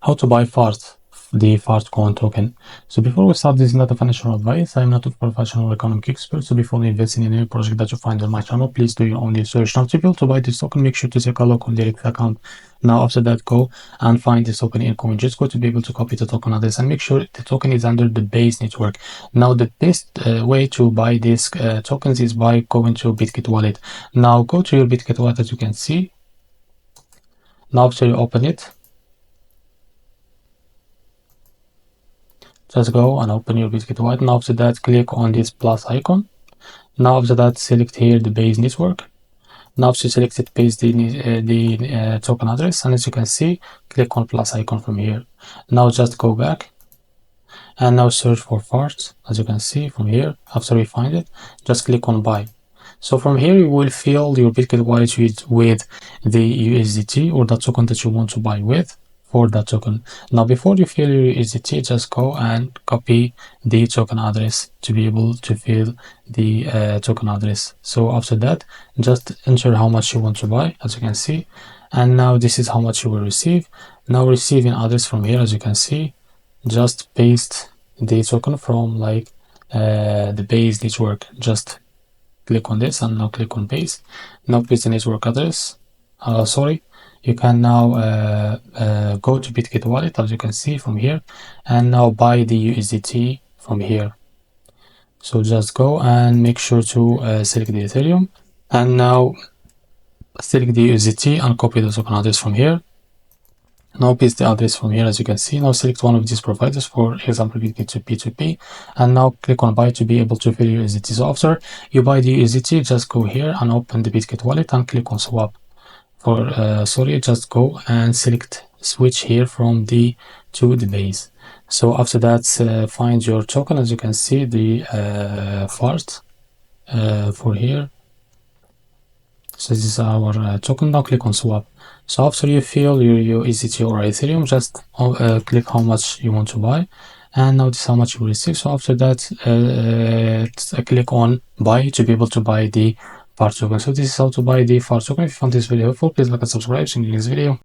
How to buy FART, the FART coin token. So before we start, this is not a financial advice. I'm not a professional economic expert. So before investing in any project that you find on my channel, please do your own research. Now to be able to buy this token, make sure to take a look on the direct account. Now after that, go and find this token in CoinGecko to be able to copy the token address and make sure the token is under the base network. Now the best way to buy these tokens is by going to Bitkit wallet. Now go to your Bitkit wallet, as you can see. Now after you open it, just go and open your Bitkit wallet. Now after that, click on this plus icon. Now after that, select here the base network. Now after selected, paste the token address, and as you can see, click on plus icon from here. Now just go back and now search for FART. As you can see from here, after you find it, just click on buy. So from here, you will fill your Bitkit wallet with the USDT or the token that you want to buy with for that token. Now before you fill your USDT, just go and copy the token address to be able to fill the token address. So after that, just enter how much you want to buy, as you can see, and now this is how much you will receive. Now receiving address from here, as you can see, just paste the token from like the base network. Just click on this and now click on paste. Now paste the network address. You can now go to Bitkit wallet, as you can see from here, and now buy the USDT from here. So just go and make sure to select the Ethereum, and now select the USDT and copy the token address from here. Now paste the address from here, as you can see. Now select one of these providers, for example Bitkit to P2P, and now click on buy to be able to fill your USDT. So after you buy the USDT, just go here and open the Bitkit wallet and click on swap. Just go and select switch here from the to the base. So after that, find your token, as you can see, the FART for here. So this is our token. Now click on swap. So after you fill your USDT or Ethereum, just click how much you want to buy, and now this is how much you will receive. So after that, click on buy to be able to buy the FART token. So this is how to buy the FART token. If you found this video helpful, please like and subscribe. See you in the next video.